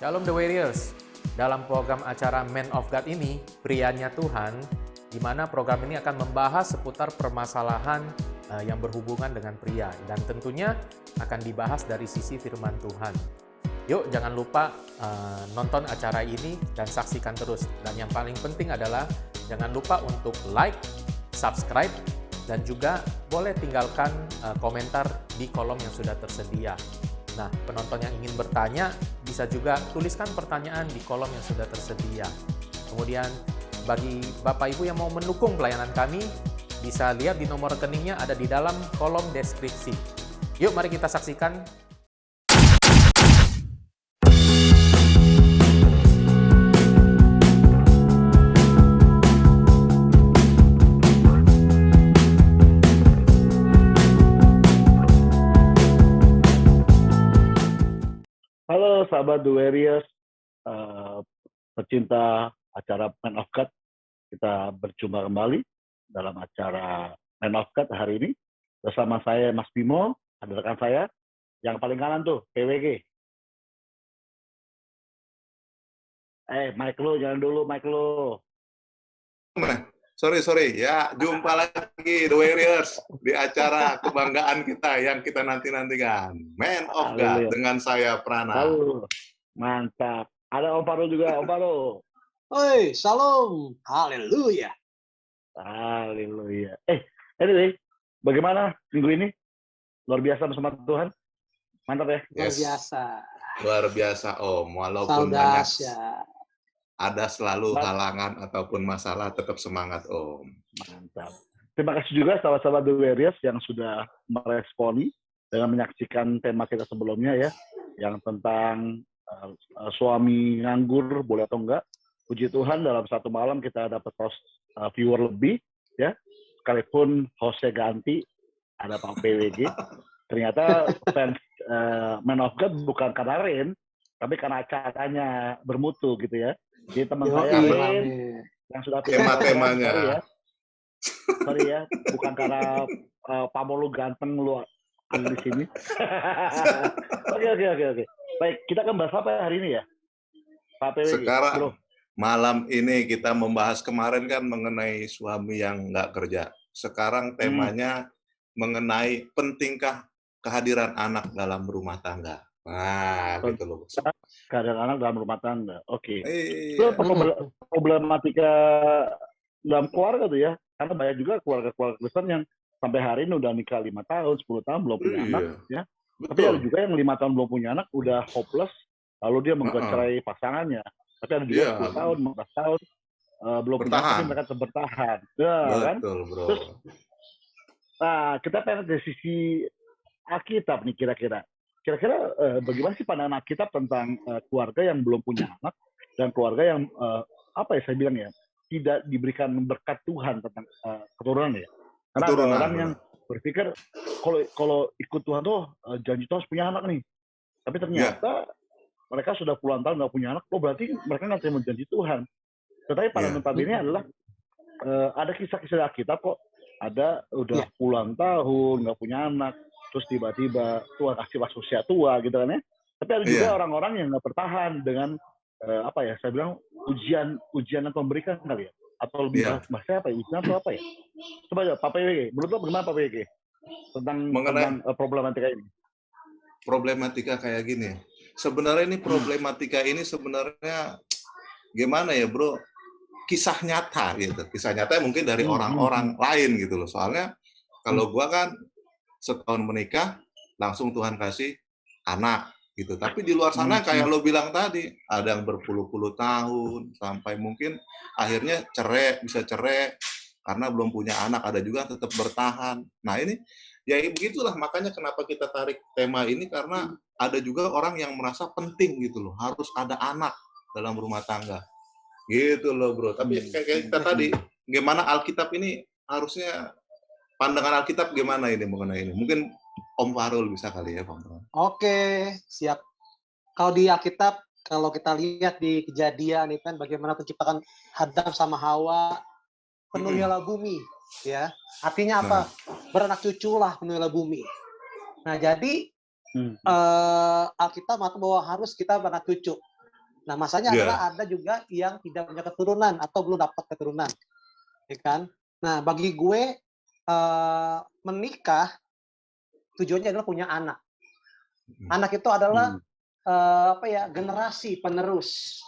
Shalom The Warriors. Dalam program acara Man of God ini, prianya Tuhan, di mana program ini akan membahas seputar permasalahan yang berhubungan dengan pria. Dan tentunya akan dibahas dari sisi firman Tuhan. Yuk, jangan lupa nonton acara ini dan saksikan terus. Dan yang paling penting adalah jangan lupa untuk like, subscribe, dan juga boleh tinggalkan komentar di kolom yang sudah tersedia. Nah, penonton yang ingin bertanya bisa juga tuliskan pertanyaan di kolom yang sudah tersedia. Kemudian bagi Bapak Ibu yang mau mendukung pelayanan kami, bisa lihat di nomor rekeningnya ada di dalam kolom deskripsi. Yuk mari kita saksikan. Halo sahabat The Warriors, pecinta acara Man of God. Kita berjumpa kembali dalam acara Man of God hari ini. Bersama saya Mas Bimo, ada rekan saya yang paling kanan tuh, PWG. Mic lo, jangan dulu mic lo. Sorry. Ya, jumpa lagi The Warriors di acara kebanggaan kita yang kita nanti-nantikan. Man of God dengan saya Prana. Halo, mantap. Ada Om Paro juga, Om Paro. Oi, shalom. Haleluya. Haleluya. Anyway, bagaimana minggu ini? Luar biasa bersama Tuhan. Mantap ya? Luar biasa. Luar biasa, Om. Walaupun banyak ada selalu halangan ataupun masalah, tetap semangat, Om. Mantap. Terima kasih juga sahabat-sahabat The Warriors yang sudah meresponi dengan menyaksikan tema kita sebelumnya ya, yang tentang suami nganggur boleh atau enggak. Puji Tuhan dalam satu malam kita dapat viewer lebih ya, sekalipun hostnya ganti, ada Pak PWG. Ternyata fans Man of God bukan karena Rain, tapi karena acaranya bermutu gitu ya. Jadi teman saya yang sudah tema-temanya. Sorry ya, bukan karena Pamolu ganteng lu ada di sini. Oke. Baik, kita akan bahas apa hari ini ya? Pak PWG. Sekarang Bro. Malam ini kita membahas kemarin kan mengenai suami yang nggak kerja. Sekarang temanya mengenai pentingkah kehadiran anak dalam rumah tangga. Nah, gitu loh. Kehadiran anak dalam rumah tangga. Oke. Iya. Itu problematika dalam keluarga tuh ya. Karena banyak juga keluarga-keluarga Kristen yang sampai hari ini udah nikah 5 tahun, 10 tahun belum punya anak ya. Betul. Tapi ada juga yang 5 tahun belum punya anak udah hopeless, lalu dia mengcerai pasangannya. Tapi ada juga 10 tahun, 15 tahun belum punya anak, tapi mereka tetap bertahan. Ya, betul, kan? Bro. Terus, nah, kita pengen dari sisi Alkitab nih kira-kira. Kira-kira bagaimana sih pandangan Alkitab tentang keluarga yang belum punya anak dan keluarga yang apa ya saya bilang ya, tidak diberikan berkat Tuhan tentang keturunan ya. Karena ada orang yang berpikir kalau ikut Tuhan tuh janji Tuhan harus punya anak nih. Tapi ternyata mereka sudah puluhan tahun nggak punya anak, berarti mereka nggak terima janji Tuhan. Tetapi pada notabene adalah ada kisah-kisah Alkitab kok, ada udah puluhan tahun nggak punya anak, terus tiba-tiba Tuhan kasih pas usia tua gitu kan ya. Tapi ada juga orang-orang yang nggak bertahan dengan apa ya, saya bilang ujian yang memberikan kali ya, atau lebih bahasa apa ya, ujian atau apa ya. Coba aja Pak PWG, menurut lo bagaimana Pak PWG tentang problematika ini? Problematika kayak gini. Sebenarnya ini problematika ini sebenarnya gimana ya, Bro? Kisah nyata gitu. Kisah nyata mungkin dari orang-orang lain gitu loh. Soalnya kalau gua kan setahun menikah langsung Tuhan kasih anak gitu. Tapi di luar sana kayak lo bilang tadi, ada yang berpuluh-puluh tahun sampai mungkin akhirnya bisa cerai karena belum punya anak, ada juga yang tetap bertahan. Nah, ini ya begitulah, makanya kenapa kita tarik tema ini, karena ada juga orang yang merasa penting gitu loh, harus ada anak dalam rumah tangga. Gitu loh, Bro. Tapi kayak kita tadi, gimana Alkitab ini harusnya, pandangan Alkitab gimana ini mengenai ini? Mungkin Om Farul bisa kali ya, Om. Oke, siap. Kalau di Alkitab, kalau kita lihat di Kejadian itu kan bagaimana penciptaan Adam sama Hawa, penuhilah bumi, ya. Artinya apa? Beranak cuculah, penuhilah bumi. Nah, jadi Alkitab mengatakan bahwa harus kita beranak cucu. Nah, masalahnya Iya. adalah ada juga yang tidak punya keturunan atau belum dapat keturunan, ya kan? Nah, bagi gue menikah tujuannya adalah punya anak. Anak itu adalah generasi penerus.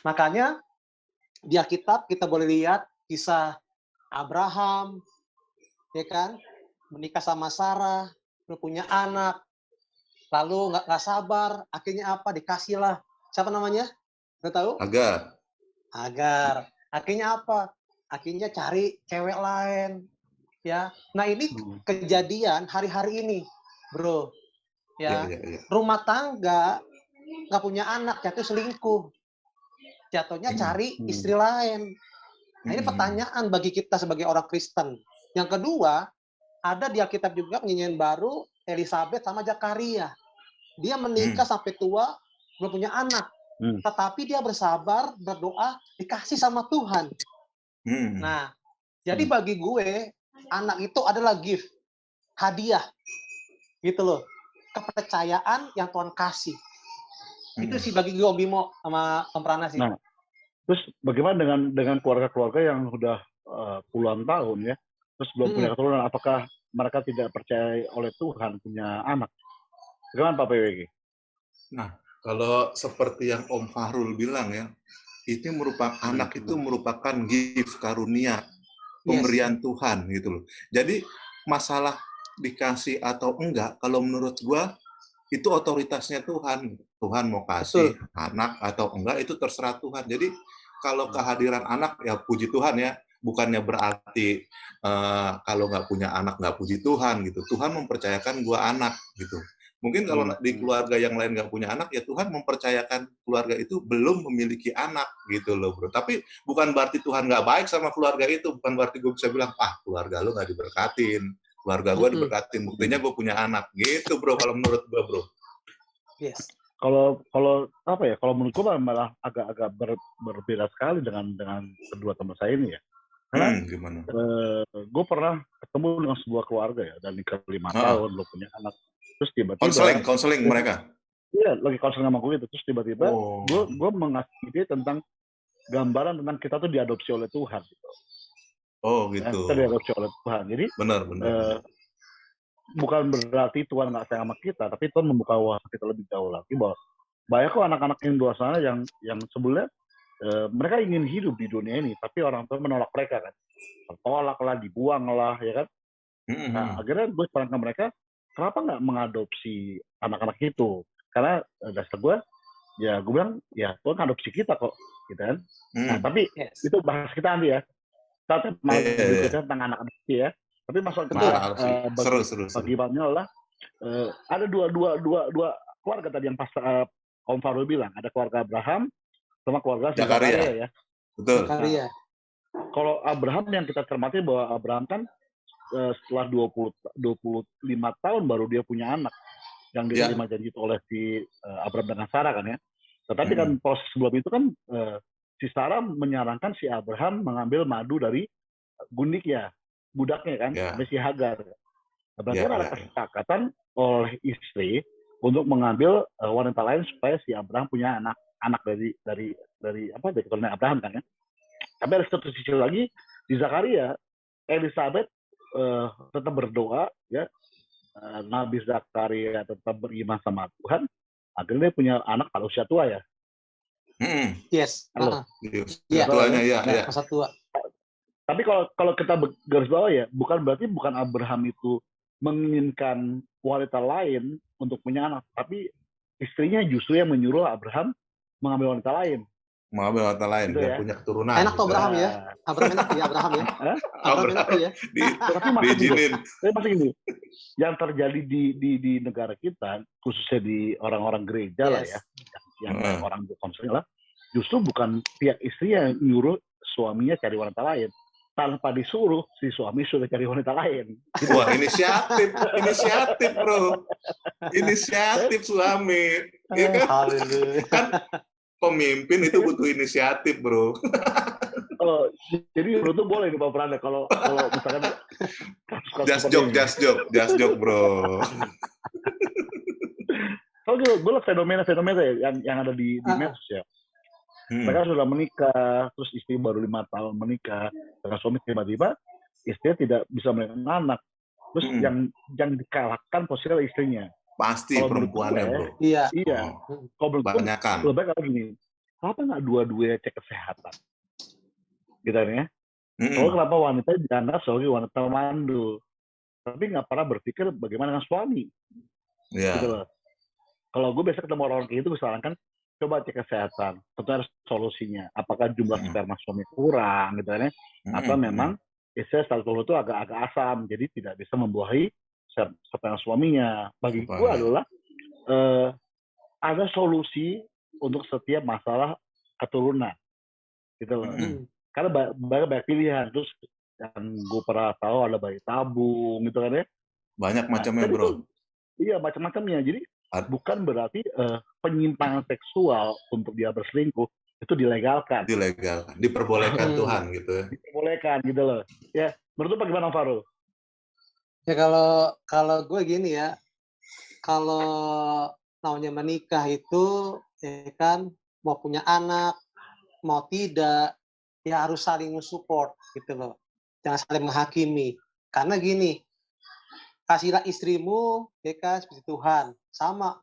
Makanya di Alkitab kita boleh lihat kisah Abraham, ya kan, menikah sama Sarah, punya anak, lalu nggak sabar, akhirnya apa? Dikasihlah siapa namanya? Nggak tahu? Agar. Agar. Akhirnya apa? Akhirnya cari cewek lain, ya. Nah ini kejadian hari-hari ini, bro. Ya, rumah tangga nggak punya anak, jatuh selingkuh, jatuhnya cari istri lain. Nah ini pertanyaan bagi kita sebagai orang Kristen. Yang kedua, ada di Alkitab juga penyanyian baru Elizabeth sama Zakaria. Dia menikah sampai tua, belum punya anak. Tetapi dia bersabar, berdoa, dikasih sama Tuhan. Nah, jadi bagi gue, anak itu adalah gift, hadiah. Gitu loh. Kepercayaan yang Tuhan kasih. Itu sih bagi gue, Om Bimo sama Om Prana sih. Nah, terus bagaimana dengan keluarga-keluarga yang sudah puluhan tahun ya, terus belum punya keturunan, apakah mereka tidak percaya oleh Tuhan punya anak? Bagaimana Pak PWG? Nah, kalau seperti yang Om Fahrul bilang ya, itu anak itu merupakan gift karunia, pemberian Tuhan gitu loh. Jadi masalah dikasih atau enggak, kalau menurut gua itu otoritasnya Tuhan. Tuhan mau kasih anak atau enggak itu terserah Tuhan. Jadi kalau kehadiran anak ya puji Tuhan ya, bukannya berarti kalau nggak punya anak nggak puji Tuhan gitu. Tuhan mempercayakan gua anak gitu. Mungkin kalau di keluarga yang lain nggak punya anak, ya Tuhan mempercayakan keluarga itu belum memiliki anak gitu loh bro. Tapi bukan berarti Tuhan nggak baik sama keluarga itu. Bukan berarti gue bisa bilang, keluarga lo nggak diberkatin. Keluarga gue diberkatin, buktinya gue punya anak. Gitu bro, kalau menurut gue bro. Yes. Kalau apa ya? Kalau menurut gue malah agak berbeda sekali dengan kedua teman saya ini ya. Karena gimana? Gue pernah ketemu dengan sebuah keluarga ya, dan nikah 5 tahun belum punya anak. Terus tiba-tiba konseling mereka. Iya, lagi konseling sama gue gitu. Terus tiba-tiba gue mengasih dia tentang gambaran tentang kita tuh diadopsi oleh Tuhan. Gitu. Oh gitu. Ya, kita diadopsi oleh Tuhan. Jadi benar. Bukan berarti Tuhan nggak sayang sama kita, tapi Tuhan membuka wawasan kita lebih jauh lagi bahwa banyak kok anak-anak yang di luar sana yang sebenarnya mereka ingin hidup di dunia ini, tapi orang tua menolak mereka kan, tertolak lah, dibuang lah, ya kan. Nah, akhirnya gue sarankan mereka, kenapa nggak mengadopsi anak-anak itu? Karena dasar gue bilang, ya Tuhan adopsi kita kok, gitu kan. Nah, tapi itu bahas kita nanti ya. Kita berikutnya tentang anak-anak ya. Tapi masalah kedua bagi Bangnya adalah ada dua keluarga tadi yang pas Om Fahrul bilang, ada keluarga Abraham sama keluarga Zakaria ya. Betul. Nah, kalau Abraham yang kita cermati bahwa Abraham kan setelah 25 tahun baru dia punya anak yang diterima janji oleh si Abraham dengan Sarah kan ya. Tetapi kan proses sebelum itu kan si Sarah menyarankan si Abraham mengambil madu dari budaknya kan, si Hagar. Berarti ada kesepakatan oleh istri untuk mengambil wanita lain supaya si Abraham punya anak dari keturunan Abraham kan ya. Tapi ada satu sisi lagi di Zakaria, Elizabeth tetap berdoa ya, Nabi Zakaria tetap beriman sama Tuhan, akhirnya dia punya anak pada usia tua ya. Yes. Masa tua. Tapi kalau kita garis bawah ya, bukan Abraham itu menginginkan wanita lain untuk punya anak, tapi istrinya justru yang menyuruh Abraham mengambil wanita lain. Mengambil wanita lain, gitu biar punya keturunan. Enak tuh Abraham ya. Abraham enak ya. Abraham enak tuh ya. Tapi masih gini, yang terjadi di negara kita, khususnya di orang-orang gereja lah ya, yang orang konseling lah, justru bukan pihak istri yang nyuruh suaminya cari wanita lain, tanpa disuruh si suami sudah cari wanita lain. Wah, inisiatif bro, inisiatif suami, ya kan? Kan pemimpin itu butuh inisiatif bro. Jadi menurut tuh boleh nih Pak Prana kalau misalkan just joke bro. Kalau gue lihat fenomena ya, yang ada di medsos ya. Mereka sudah menikah, terus istri baru 5 tahun menikah, dengan suami tiba-tiba istrinya tidak bisa melahirkan anak. Terus yang dikalahkan posisinya istrinya. Pasti Kalau menurut perempuannya, gue, bro. Iya. iya. Kalau menurut gue, Banyakan. lebih baik kalau gini, kenapa nggak dua-duanya cek kesehatan? Gitu ya. Soalnya kenapa wanita dianggap sebagai wanita mandul, tapi nggak pernah berpikir bagaimana dengan suami. Gitu loh. Kalau gue biasa ketemu orang kayak gitu, gue sarankan coba cek kesehatan. Tentu harus solusinya. Apakah jumlah sperma suami kurang, gitu kan ya? Atau memang istri status telur itu agak asam, jadi tidak bisa membuahi sperma suaminya. Bagi gue adalah ada solusi untuk setiap masalah keturunan, gitu loh. Karena banyak pilihan. Terus yang gue pernah tahu ada bayi tabung, gitu kan ya. Banyak macamnya, bro. Iya, macam-macamnya. Jadi bukan berarti penyimpangan seksual untuk dia berselingkuh itu dilegalkan. Diperbolehkan Tuhan gitu ya. Diperbolehkan gitu loh. Ya, menurut lu bagaimana, Faru? Ya kalau gue gini ya, kalau namanya menikah itu ya kan mau punya anak, mau tidak, ya harus saling support gitu loh. Jangan saling menghakimi. Karena gini, kasihlah istrimu ya kan seperti Tuhan. Sama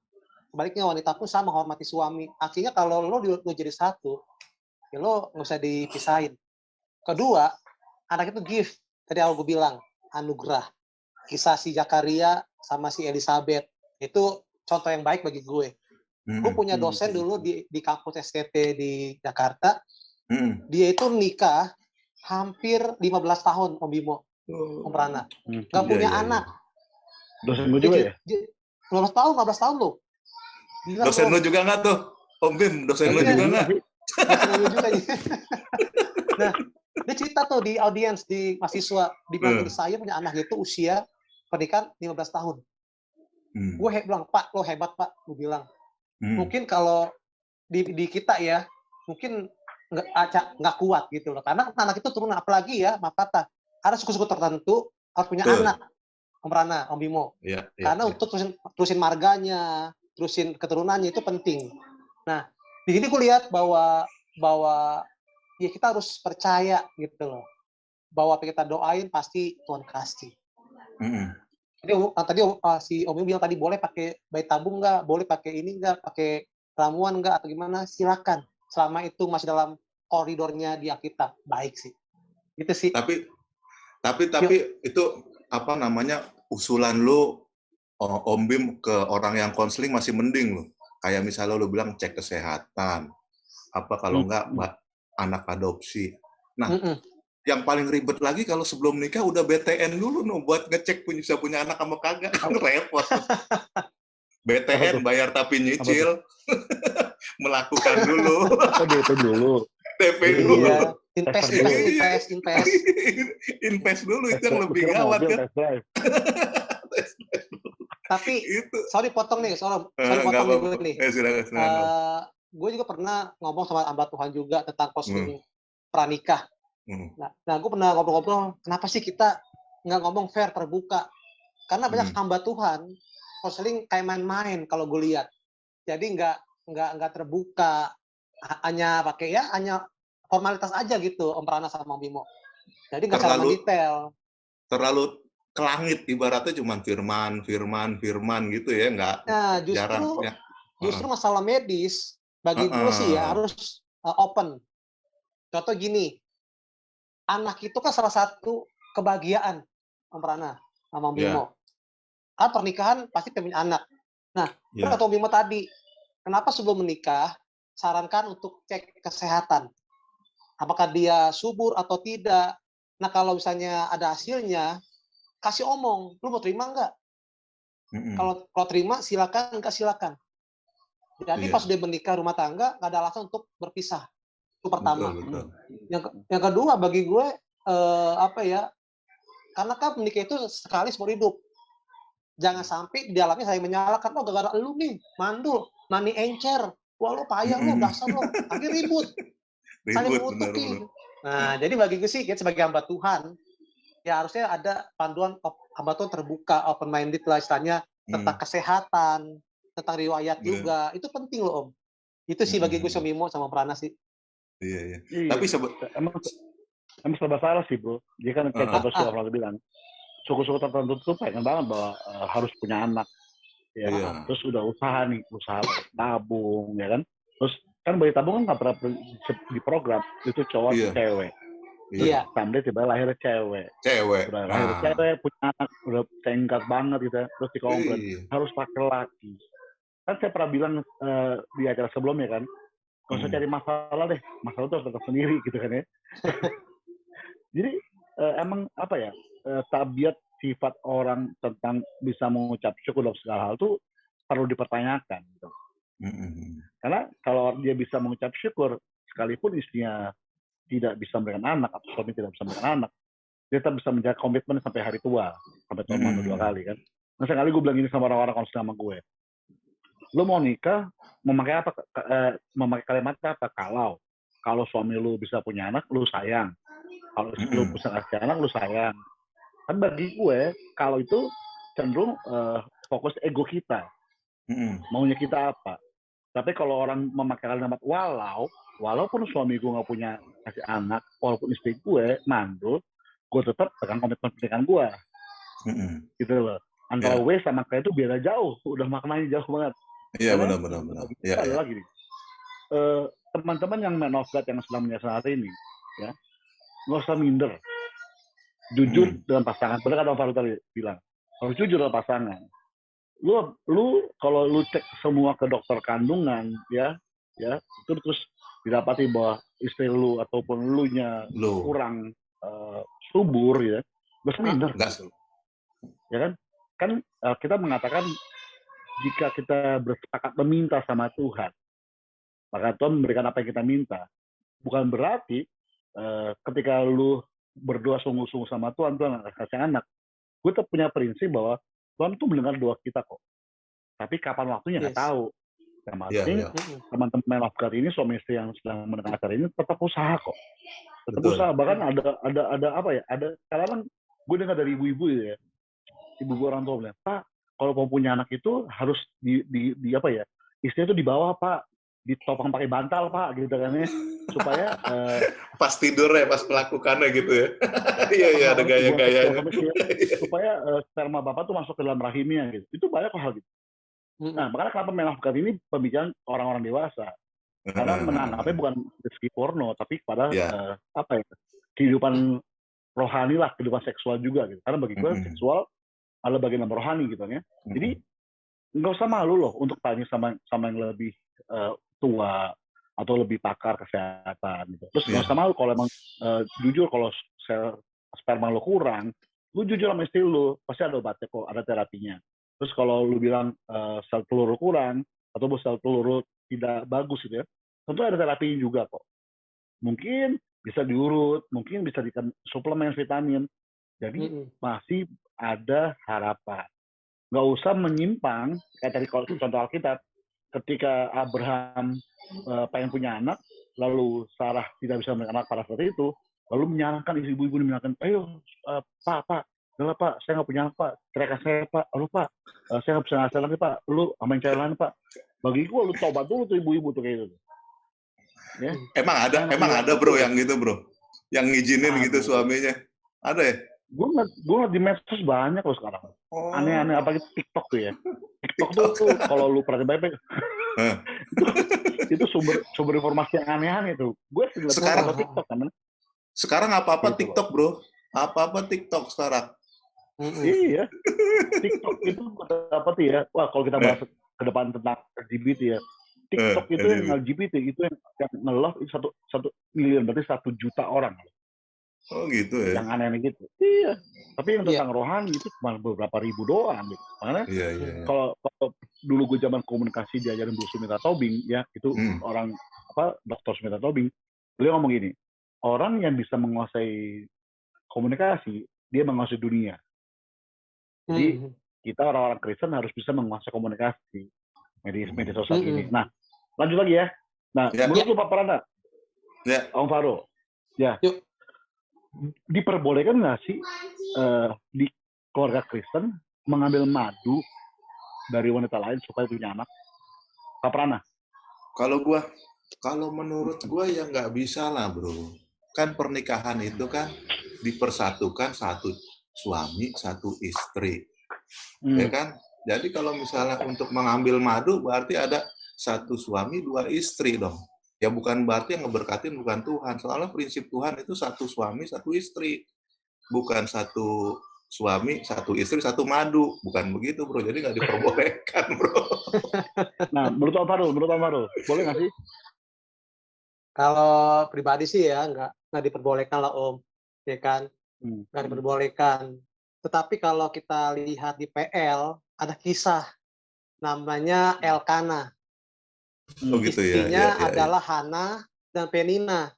sebaliknya wanita pun sama hormati suami. Akhirnya kalau lo jadi satu, ya lo nggak usah dipisahin. Kedua, anak itu gift. Tadi aku bilang anugerah. Kisah si Zakaria sama si Elizabeth itu contoh yang baik bagi gue. Gue punya dosen dulu di kampus STT di Jakarta. Dia itu nikah hampir 15 tahun, Om Bimo, Om Prana. Nggak punya anak. Dosen gue juga ya? 15 tahun loh. Gila, dosen lu juga nggak tuh? Om Bim, dosen lu juga nggak? Dosen lu juga. Nah, dia cerita tuh di audiens, di mahasiswa. Dibilang saya punya anak itu usia pernikahan 15 tahun. Gue bilang, Pak, lo hebat, Pak. Gue bilang. Mungkin kalau di kita ya, mungkin nggak kuat gitu loh. Karena anak itu turun, apalagi ya, maaf kata, ada suku-suku tertentu harus punya anak. Om Rana, Om Bimo. Karena untuk terusin marganya, terusin keturunannya itu penting. Nah, di sini gue lihat bahwa ya kita harus percaya gitu loh. Bahwa apa kita doain pasti Tuhan kasih. Jadi tadi si Om Bimo bilang tadi boleh pakai bayi tabung nggak, boleh pakai ini nggak, pakai ramuan nggak atau gimana, silakan. Selama itu masih dalam koridornya di Alkitab, baik sih. Gitu sih. Tapi itu apa namanya, usulan lu Om Bim ke orang yang konseling masih mending lu. Kayak misalnya lu bilang cek kesehatan. Apa kalau enggak anak adopsi. Nah, yang paling ribet lagi kalau sebelum nikah udah BTN dulu buat ngecek bisa punya anak sama kagak. Kan repot. BTN bayar tapi nyicil. Melakukan dulu. DP dulu. DP dulu. Iya. Invest dulu itu yang lebih gawat kan. Tapi sorry potong nih, sorry potong nih. Silakan. Gue juga pernah ngomong sama hamba Tuhan juga tentang konseling pranikah. Nah, gue pernah ngobrol-ngobrol, kenapa sih kita nggak ngomong fair, terbuka? Karena banyak hamba Tuhan konseling kayak main-main kalau gue lihat. Jadi nggak terbuka, hanya pakai ya hanya formalitas aja gitu, Om Prana sama Om Bimo. Jadi nggak secara detail. Terlalu ke langit, ibaratnya cuma firman gitu ya, nggak jarang. Justru masalah medis, bagi gue sih ya harus open. Contoh gini, anak itu kan salah satu kebahagiaan, Om Prana sama Om Bimo. Kan pernikahan pasti punya anak. Nah, kata Om Bimo tadi, kenapa sebelum menikah, sarankan untuk cek kesehatan. Apakah dia subur atau tidak. Nah, kalau misalnya ada hasilnya, kasih omong, lu mau terima nggak? Kalau terima, silakan, enggak silakan. Jadi pas dia menikah rumah tangga, nggak ada alasan untuk berpisah. Itu pertama. Betul. Yang kedua, bagi gue, karena kan menikah itu sekali seumur hidup. Jangan sampai di dalamnya saya menyalahkan, gara-gara lu nih, mandul, mani encer, wah lu payah lu, dasar lu, akhirnya ribut. Saling mengutuki. Nah, jadi bagi gue sih, kita sebagai hamba Tuhan, ya harusnya ada panduan hamba Tuhan terbuka, open minded lah istilahnya, tentang kesehatan, tentang riwayat Bener. juga. Itu penting loh, Om. Itu sih bagi gue Mimo sama Prana sih. Iya, iya. Iya. Tapi emang serba salah sih, bro. Dia kan kayak contoh si Orang bilang, suku-suku tertentu tuh pengen banget bahwa harus punya anak, ya. Iya. Terus udah usaha tabung, ya kan. Terus kan bayi tabung kan nggak pernah di program, itu cowok Iya. cewek. Iya. Sampai tiba lahirnya cewek. Cewek. Udah lahir cewek, punya anak, udah singkat banget gitu ya. Terus dikomplain, Iya. harus pakai laki. Kan saya pernah bilang di acara sebelumnya kan, nggak usah cari masalah deh, masalah itu harus tetap sendiri gitu kan ya. Jadi emang apa ya, tabiat sifat orang tentang bisa mengucap syukur dalam segala hal tuh perlu dipertanyakan gitu. Karena kalau dia bisa mengucap syukur sekalipun istrinya tidak bisa memberikan anak atau suami tidak bisa memberikan anak, dia tetap bisa menjaga komitmen sampai hari tua, sampai tahun mana 2 kali kan. Nah sekali gue bilang ini sama orang-orang konsul sama gue, lo mau nikah memakai apa? Memakai kalimat apa? Kalau suami lu bisa punya anak, lu sayang. Kalau lu bisa ngasih anak, lu sayang. Kan bagi gue, kalau itu cenderung fokus ego kita. Maunya kita apa? Tapi kalau orang memakai kalimat walaupun suami gue nggak punya kasih anak, walaupun istri gue mandul, gue tetap pegang komitmen pernikahan gue. Gitu loh. Antara W sama K itu beda jauh, udah maknanya jauh banget. Iya, benar. Iya. Lagi nih. Teman-teman yang man of God yang sedang menyasar hari ini, ya, nggak usah minder. Jujur dengan pasangan. Benar kan Om Faru tadi bilang, harus jujur dengan pasangan. Lu kalau lu cek semua ke dokter kandungan, ya, itu terus didapati bahwa istri lu ataupun lunya kurang subur, ya, nggak usah minder. Ya kan? Kan kita mengatakan jika kita bersepakat meminta sama Tuhan, maka Tuhan memberikan apa yang kita minta. Bukan berarti ketika lu berdoa sungguh-sungguh sama Tuhan akan kasih anak. Gue tetap punya prinsip bahwa Tuhan tuh mendengar doa kita kok. Tapi kapan waktunya nggak tahu. Yang penting teman-teman of God ini, suami istri yang sedang mendengar acara ini tetap usaha kok. Tetap usaha. Bahkan ada apa ya? Ada kadang gue dengar dari ibu-ibu ya, ibu-ibu orang tua bilang, Pak, kalau mau punya anak itu harus di apa ya, istrinya itu di bawah, Pak, ditopang pakai bantal, Pak, gitu kan ya, supaya pas tidur ya, pas melakukannya gitu ya. Iya, ada gaya-gayanya. Supaya sperma bapak tuh masuk ke dalam rahimnya gitu. Itu banyak hal gitu. Nah, makanya kenapa men of God ini pembicaraan orang-orang dewasa. Karena menanamnya bukan segi porno, tapi pada apa ya, kehidupan rohani lah, kehidupan seksual juga gitu. Karena bagi gue seksual adalah bagian yang rohani gitu ya. Jadi nggak usah malu loh untuk tanya sama yang lebih tua atau lebih pakar kesehatan gitu. Terus nggak usah malu kalau emang jujur kalau sperma lo kurang, lu jujur sama istri lu, pasti ada obatnya kok, ada terapinya. Terus kalau lu bilang sel telur kurang atau sel telur tidak bagus gitu ya, tentu ada terapinya juga kok. Mungkin bisa diurut, mungkin bisa dikasih suplemen vitamin. Jadi masih ada harapan. Nggak usah menyimpang, kayak tadi kalau contoh Alkitab, ketika Abraham pengen punya anak, lalu Sarah tidak bisa memberikan anak pada saat itu, lalu menyarankan ibu-ibu menyarankan, ayo Pak, udah Pak, saya nggak punya anak Pak, ceraikan saya Pak, lu Pak, saya nggak bisa ngasih lagi Pak, lu sama yang cewek lain Pak. Bagi gua lu coba dulu tuh ibu-ibu tuh kayak gitu. Ya? Emang ada bro yang gitu bro, yang ngizinin gitu suaminya, ada ya? Gue ngeliat di medsos banyak loh sekarang. Aneh-aneh, apalagi TikTok tuh ya. TikTok tuh kalau lu perhatiin baik-baik, itu sumber informasi yang aneh-aneh tuh. Gue sih ngeliat TikTok kan. Sekarang apa-apa gitu, TikTok bro. Apa-apa TikTok sekarang. Iya. TikTok itu apa tuh ya? Wah, kalau kita bahas ke depan tentang LGBT ya. TikTok itu yang LGBT, itu yang nge-love itu 1 million, berarti 1 juta orang. Oh gitu ya. Yang aneh-aneh gitu. Iya. Tapi yang tentang rohani itu cuma beberapa ribu doang gitu. Makanya kalau dulu gue zaman komunikasi diajarin Bu Sumita Tobing ya, itu orang Dr. Sumita Tobing, beliau ngomong gini, orang yang bisa menguasai komunikasi, dia menguasai dunia. Jadi kita orang-orang Kristen harus bisa menguasai komunikasi media sosial ini. Nah, lanjut lagi ya. Nah, menurut lu Pak Prana, Om Faro, ya. Diperbolehkan nggak sih di keluarga Kristen mengambil madu dari wanita lain supaya punya anak? Kak Prana. Kalau menurut gua ya nggak bisa lah, bro. Kan pernikahan itu kan dipersatukan satu suami, satu istri, ya kan? Jadi kalau misalnya untuk mengambil madu berarti ada satu suami, dua istri dong. Ya bukan berarti yang ngeberkatin bukan Tuhan. Soalnya prinsip Tuhan itu satu suami, satu istri. Bukan satu suami, satu istri, satu madu. Bukan begitu, bro. Jadi nggak diperbolehkan, bro. Nah, menurut Om Farul, boleh nggak sih? Kalau pribadi sih ya nggak diperbolehkan lah Om, ya kan? Nggak diperbolehkan. Tetapi kalau kita lihat di PL ada kisah namanya Elkana. Oh gitu ya. Istrinya adalah Hana dan Penina.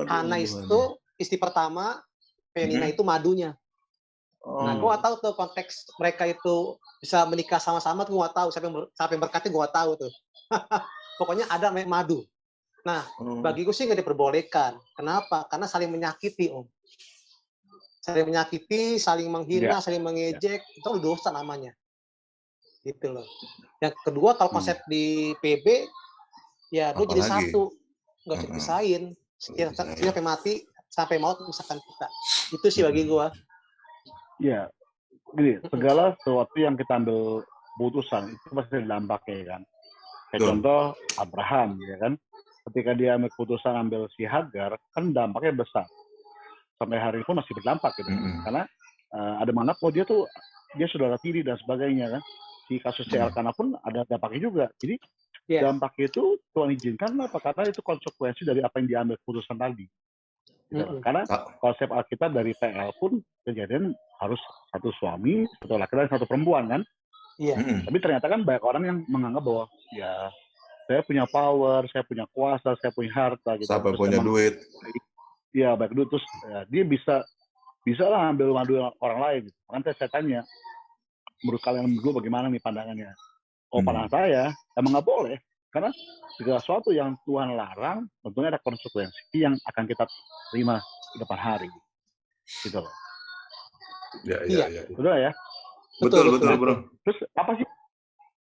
Hana itu istri pertama, Penina itu madunya. Nah, gue nggak tahu tuh konteks mereka itu bisa menikah sama-sama tuh gue nggak tahu. Siapa yang berkati gue nggak tahu tuh. Pokoknya ada madu. Nah, bagi gue sih nggak diperbolehkan. Kenapa? Karena saling menyakiti, Om. Saling menyakiti, saling menghina, saling mengejek, itu dosa namanya. Gitu loh. Yang kedua, kalau konsep di PB, ya lu jadi satu. Nggak bisa dipisahin. Sampai mati, sampai maut misalkan kita. Itu sih bagi gue. Ya, gini, segala sesuatu yang kita ambil putusan, itu pasti ada dampaknya kan. Kayak contoh, Abraham, ya kan. Ketika dia ambil keputusan ambil si Hagar, kan dampaknya besar. Sampai hari ini pun masih berdampak gitu. Karena ada mana kok dia saudara tiri dan sebagainya kan. Si kasus Elkana pun ada dampaknya juga. Jadi dampaknya itu Tuhan izinkan apa? Karena itu konsekuensi dari apa yang diambil keputusan tadi. Gitu. Karena konsep Alkitab dari PL pun kejadian harus satu suami, satu laki dan satu perempuan kan. Tapi ternyata kan banyak orang yang menganggap bahwa ya saya punya power, saya punya kuasa, saya punya harta gitu. Sampai punya duit. Iya, baik duit, terus ya, dia bisa lah ambil madu orang lain. Makanya saya tanya, menurut kalian berdua bagaimana nih pandangannya? Kalau pandangan saya, emang nggak boleh. Karena segala sesuatu yang Tuhan larang, tentunya ada konsekuensi yang akan kita terima di depan hari. Gitu loh. Iya. Betul ya? Betul, bro. Terus apa sih?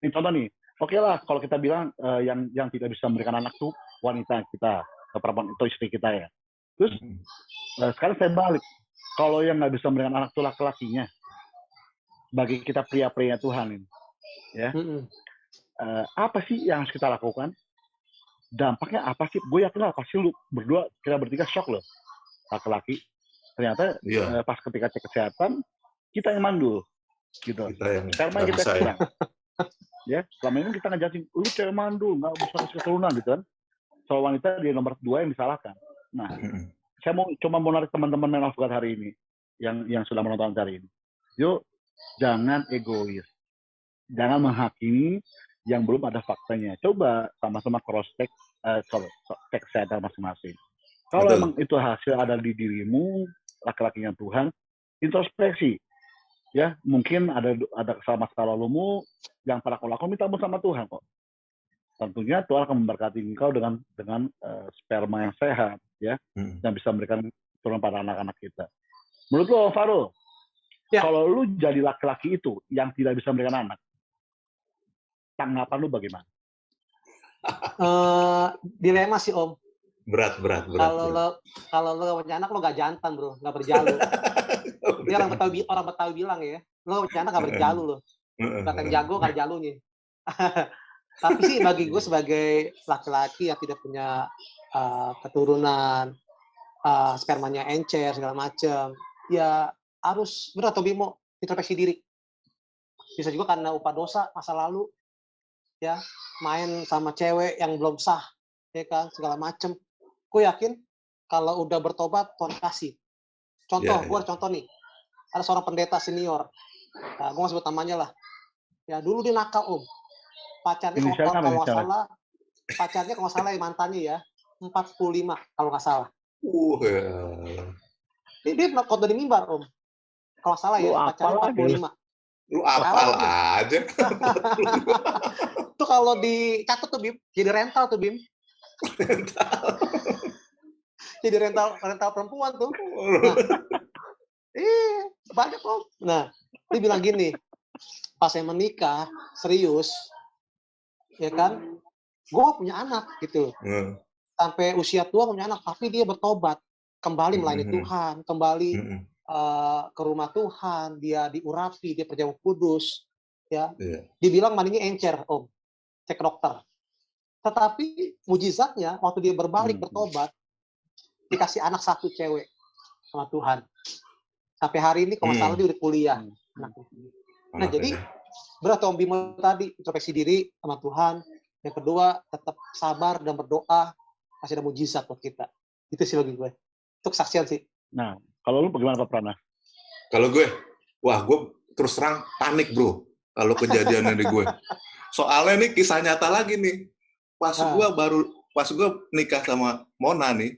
Ini contoh nih, oke lah kalau kita bilang yang tidak bisa memberikan anak tuh wanita kita, perempuan itu istri kita ya. Terus sekarang saya balik, kalau yang nggak bisa memberikan anak itu laki-lakinya, bagi kita pria-pria Tuhan ini, ya, apa sih yang harus kita lakukan? Dampaknya apa sih? Gue yakin lah pasti lu berdua, kita bertiga shock loh, laki-laki. Ternyata pas ketika cek kesehatan, kita yang mandul, gitu. Karena kita kurang. Ya, selama ini kita ngejelasin, lu cewek mandul, nggak bisa kasih keturunan gitu kan. Soal wanita dia nomor 2 yang disalahkan. Nah, saya cuma mau narik teman-teman Men of God hari ini, yang sudah menonton hari ini. Yuk, jangan egois. Jangan menghakimi yang belum ada faktanya. Coba sama-sama cross-check cek kesehatan masing-masing. Kalau emang itu hasil ada di dirimu, laki-lakinya Tuhan, introspeksi. Ya, mungkin ada kesalahan masa lalumu yang pernah kau lakukan, minta ampun sama Tuhan kok. Tentunya Tuhan akan memberkati engkau dengan sperma yang sehat, ya, yang bisa memberikan turun pada anak-anak kita. Menurut lo, Farul, kalau lu jadi laki-laki itu yang tidak bisa memberikan anak, tanggapan lu bagaimana? Dilema sih Om. Berat. Kalau lo gak punya anak, lo gak jantan bro, gak berjalu. Ini orang Betawi bilang ya, lo punya anak gak berjalu lo. Gak jago, gak ada jalunya. Tapi sih bagi gue sebagai laki-laki yang tidak punya keturunan, spermanya encer segala macam, ya harus berat atau bimo introspeksi diri. Bisa juga karena upah dosa masa lalu, ya main sama cewek yang belum sah, ya kan segala macam. Gue yakin kalau udah bertobat Tuhan kasih. Contoh, gue ada contoh nih, ada seorang pendeta senior, nah, gue nggak sebut namanya lah. Ya dulu dia nakal Om. Pacarnya kalau nggak salah, mantannya ya 45 kalau nggak salah. Dia khotbah di mimbar Om. Kalau salah ya pacarnya 45. Lu apal aja. Tuh kalau dicatat tuh Bim, jadi rental tuh Bim. Jadi rental perempuan tuh. Nah, banyak Om. Nah, dia bilang gini, pas saya menikah serius, ya kan? Gue punya anak gitu. Hmm. Sampai usia tua punya anak, tapi dia bertobat, kembali melayani Hmm. Tuhan, kembali Hmm. ke rumah Tuhan, dia diurapi, dia perjamuan kudus, ya. Iya. Dibilang maninya encer, Om, cek dokter. Tetapi mujizatnya waktu dia berbalik bertobat, dikasih anak satu cewek sama Tuhan. Sampai hari ini kalau nggak salah dia udah kuliah. Nah, jadi berarti Om Bimo tadi introspeksi diri sama Tuhan. Yang kedua, tetap sabar dan berdoa, masih ada mujizat buat kita. Itu sih bagi gue. Itu kesaksian sih. Nah, kalau lu bagaimana Pak Prana? Kalau gue, wah gue terus terang panik bro kalau kejadiannya di gue. Soalnya nih kisah nyata lagi nih. Pas gue nikah sama Mona nih,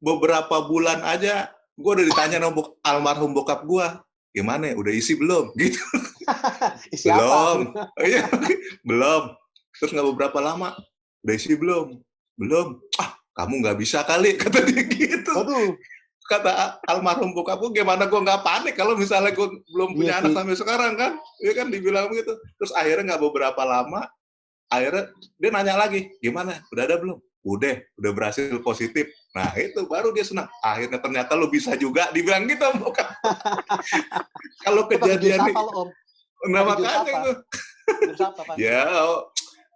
beberapa bulan aja gue udah ditanya sama almarhum bokap gue, gimana? Udah isi belum? Gitu. Isi Belum. apa? Iya, belum. Terus nggak beberapa lama, udah isi belum? Belum. Ah, kamu nggak bisa kali, kata dia gitu. Waduh. Kata almarhum bokapku, gimana gue nggak panik kalau misalnya gue belum punya anak sampai sekarang kan? Dia kan dibilang begitu. Terus akhirnya nggak beberapa lama, akhirnya dia nanya lagi, gimana? Udah ada belum? Udah berhasil positif. Nah itu baru dia senang. Akhirnya ternyata lo bisa juga, dibilang gitu bokap. Kalau kejadian nih, nah makanya itu. Ya,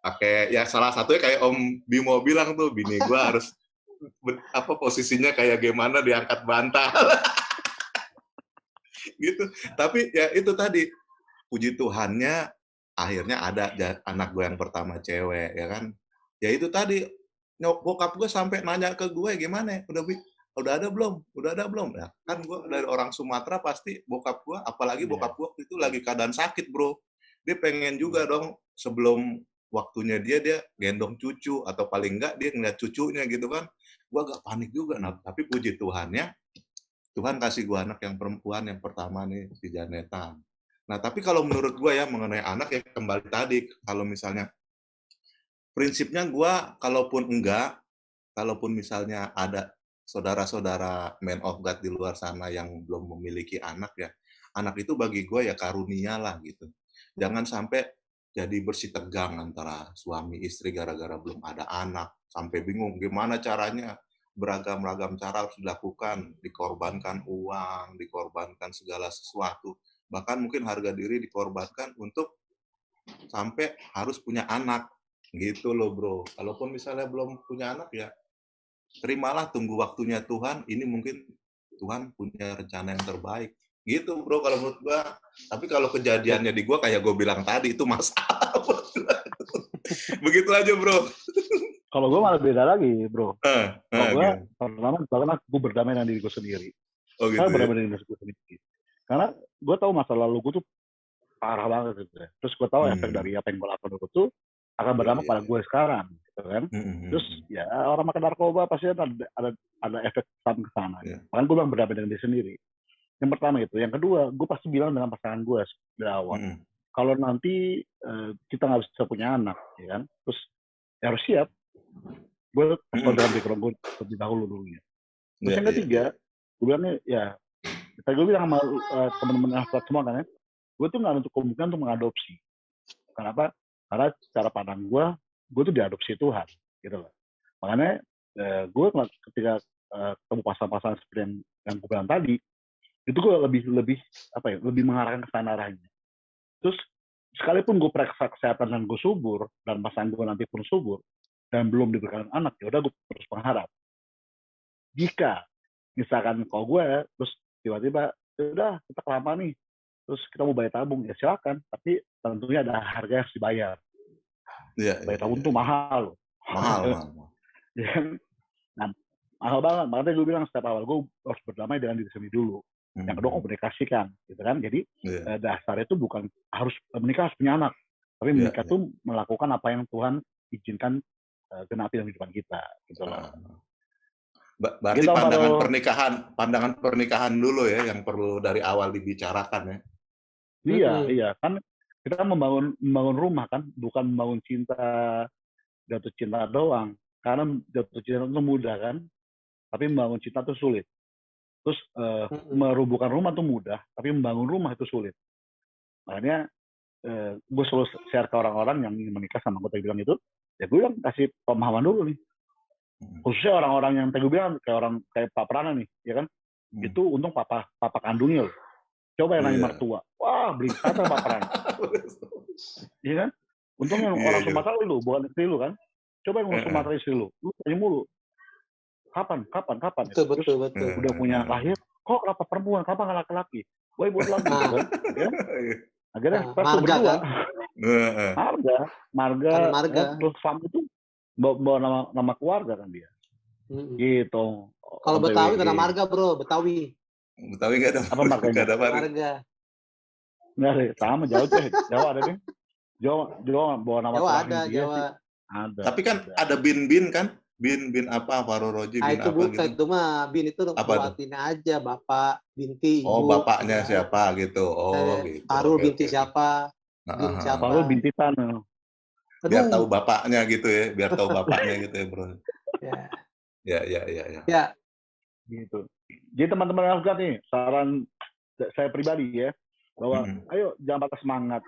pakai ya salah satunya kayak Om Bimo bilang tuh, bini gue harus posisinya kayak gimana diangkat bantal gitu. Tapi ya itu tadi, puji Tuhannya akhirnya ada anak gue yang pertama cewek, ya kan. Ya itu tadi, bokap gue sampai nanya ke gue, gimana udah ada belum? Ya kan gue dari orang Sumatera, pasti bokap gue, apalagi bokap gue itu lagi keadaan sakit bro, dia pengen juga dong sebelum waktunya dia gendong cucu, atau paling enggak dia ngeliat cucunya gitu kan. Gue agak panik juga. Nah, tapi puji Tuhannya, Tuhan kasih gue anak yang perempuan yang pertama nih, si Janetan. Nah, tapi kalau menurut gue ya, mengenai anak ya kembali tadi, kalau misalnya prinsipnya gue, kalaupun misalnya ada saudara-saudara man of God di luar sana yang belum memiliki anak ya, anak itu bagi gue ya karunia lah gitu. Jangan sampai jadi bersih tegang antara suami istri gara-gara belum ada anak, sampai bingung gimana caranya, beragam-ragam cara harus dilakukan, dikorbankan uang, dikorbankan segala sesuatu, bahkan mungkin harga diri dikorbankan untuk sampai harus punya anak gitu loh bro. Kalaupun misalnya belum punya anak ya terimalah, tunggu waktunya Tuhan, ini mungkin Tuhan punya rencana yang terbaik gitu bro kalau menurut gua. Tapi kalau kejadiannya di gua kayak gue bilang tadi, itu masalah. Begitu aja bro. Kalau gue malah beda lagi bro. Kalau gue Gitu. pertama gue berdamai dengan diri gue sendiri. Oh gitu. Saya berdamai dengan diri gue sendiri. Karena gue tahu masa lalu gue tuh parah banget gitu ya. Terus gue tahu efek dari apa yang gue lakukan dulu tuh akan berdampak pada gue sekarang, gitu kan. Terus ya orang makan narkoba pasti ada efek ke sana. Makanya gue bilang berdamai dengan diri sendiri. Yang pertama itu. Yang kedua, gue pasti bilang dengan pasangan gue dari awal. Kalau nanti kita nggak bisa punya anak, ya kan. Terus ya harus siap. Gue dalam pikiran gue lebih dahulu dulunya. Terus yang ketiga, gue bilangnya ya, gue bilang sama teman-teman Aslat semua kan ya, gue tuh nggak untuk kemungkinan untuk mengadopsi. Kenapa? Karena cara pandang gue tuh diadopsi Tuhan, gitu loh. Makanya gue ketika ketemu pasangan-pasangan seperti yang gue bilang tadi, itu gue lebih mengarahkan ke sana arahnya. Terus sekalipun gue periksa kesehatan dan gue subur, dan pasangan gue nanti pun subur, dan belum diberikan anak, ya udah gue terus mengharap. Jika misalkan kalau gue terus tiba-tiba udah kita kelamaan nih, terus kita mau bayar tabung, ya silakan, tapi tentunya ada harga yang harus dibayar. Bayar tabung tuh mahal loh. Mahal. Nah, mahal banget. Makanya gue bilang setiap awal gue harus berdamai dengan diri sendiri dulu. Yang kedua komunikasikan, gitu kan. Jadi dasarnya itu bukan harus menikah harus punya anak, tapi menikah tuh melakukan apa yang Tuhan izinkan genapi dalam kehidupan kita, gitu loh. Berarti gitu, pandangan pernikahan dulu ya yang perlu dari awal dibicarakan ya. Iya kan kita membangun rumah kan, bukan membangun jatuh cinta doang. Karena jatuh cinta itu mudah kan, tapi membangun cinta itu sulit. Terus merubuhkan rumah itu mudah, tapi membangun rumah itu sulit. Makanya gue selalu share ke orang-orang yang ingin menikah sama gue tadi bilang itu, ya gue bilang kasih pemahaman dulu nih. Khususnya orang-orang yang tadi gue bilang kayak Pak Prana nih, ya kan? Itu untung papa kandungnya loh. Coba yang nanya mertua, wah beli kata Pak Prana. Iya kan? Untung yang orang Sumatera lu, bukan istri lu kan? Coba yang orang Sumatera istri lu tanya mulu. Kapan? Betul. Udah punya lahir, kok kenapa perempuan? Kenapa nggak laki-laki? Wah buat lagi, kan? Ya? Akhirnya marga berdua. Kan? Marga. Terus Fam itu bawa nama keluarga kan dia. Gitu. Kalau Betawi nggak ada marga bro, Betawi nggak ada. Apa marganya? Nggak ada marga. Nggak ada, sama jauh tuh. Jawa ada nih. Jawa bawa nama Jawa terakhir ada, dia Jawa. sih. Ada. Tapi kan ada bin kan? Bin apa? Faro Roji bin itu apa bukan, gitu? itu mah bin itu artinya aja bapak, binti, ibu. Oh bapaknya siapa gitu? Oh gitu. Farul binti siapa? Bin siapa? Farul binti Tano. Biar tahu bapaknya gitu ya, gitu ya bro. Ya. Gitu. Jadi teman-teman Afgan nih, saran saya pribadi ya, bahwa ayo jangan patah semangat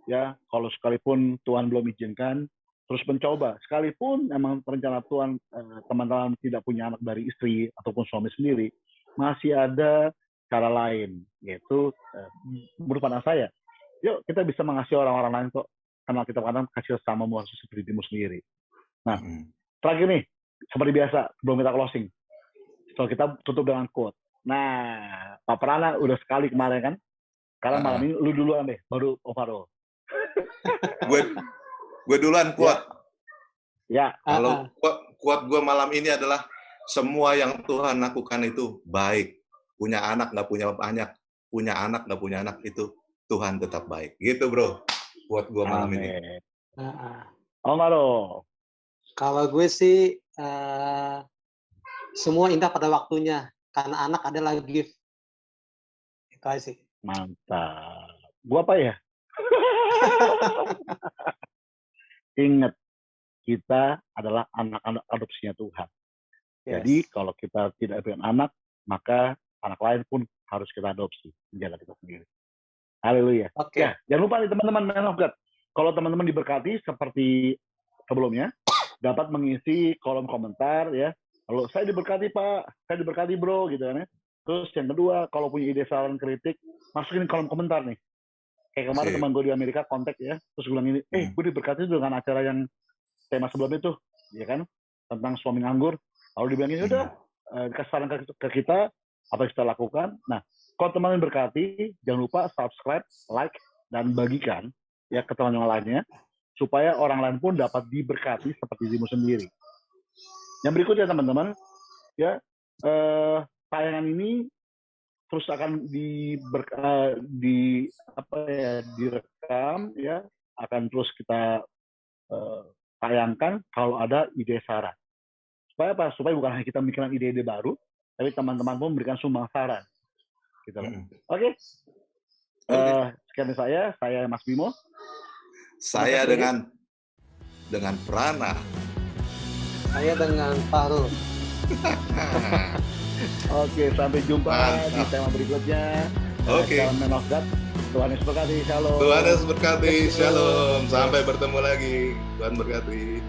ya. Kalau sekalipun Tuhan belum izinkan, terus mencoba. Sekalipun emang rencana Tuhan teman-teman tidak punya anak dari istri ataupun suami sendiri, masih ada cara lain, yaitu menurut pandang saya, yuk kita bisa mengasihi orang-orang lain kok, karena kita kadang kasih sama harus seperti dirimu sendiri. Nah, terakhir nih, seperti biasa sebelum kita closing, so kita tutup dengan quote. Nah, Pak Prana udah sekali kemarin kan, sekarang malam ini lu duluan deh, baru Ovaro. Gue duluan quote. Ya. Kalau quote gue malam ini adalah semua yang Tuhan lakukan itu baik. Punya anak nggak punya banyak, punya anak nggak punya anak itu Tuhan tetap baik. Gitu bro. Quote gue malam ini. Ovaro. Kalau gue sih semua indah pada waktunya, karena anak adalah gift. Itu aja sih. Mantap. Gua apa ya? Ingat, kita adalah anak-anak adopsinya Tuhan. Yes. Jadi kalau kita tidak punya anak, maka anak lain pun harus kita adopsi, menjaga kita sendiri. Haleluya. Okay. Ya, jangan lupa nih teman-teman Man of God, kalau teman-teman diberkati seperti sebelumnya, dapat mengisi kolom komentar ya. Kalau saya diberkati Pak, saya diberkati Bro, gitu kan ya. Terus yang kedua, kalau punya ide, saran, kritik, masukin kolom komentar nih. Kayak kemarin teman gue di Amerika kontak ya, terus gue bilang ini, gue diberkati dengan acara yang tema sebelumnya tuh, ya kan, tentang suami nganggur. Lalu dibilang ini udah, kasih saran ke kita, apa yang kita lakukan. Nah, kalau teman-teman berkati, jangan lupa subscribe, like, dan bagikan ya ke teman yang lainnya, supaya orang lain pun dapat diberkati seperti dirimu sendiri. Yang berikutnya teman-teman, ya tayangan ini terus akan direkam ya, akan terus kita tayangkan kalau ada ide saran. Supaya apa? Supaya bukan hanya kita memikirkan ide-ide baru, tapi teman-teman pun memberikan sumbang saran. Gitu. Oke. Sekian dari saya Mas Bimo. Saya dengan Prana. Saya dengan Farul. Oke, sampai jumpa di tema berikutnya. Oke. Man of God. Tuhan Yesus berkati. Shalom. Tuhan Yesus berkati. Shalom. Sampai bertemu lagi. Tuhan berkati.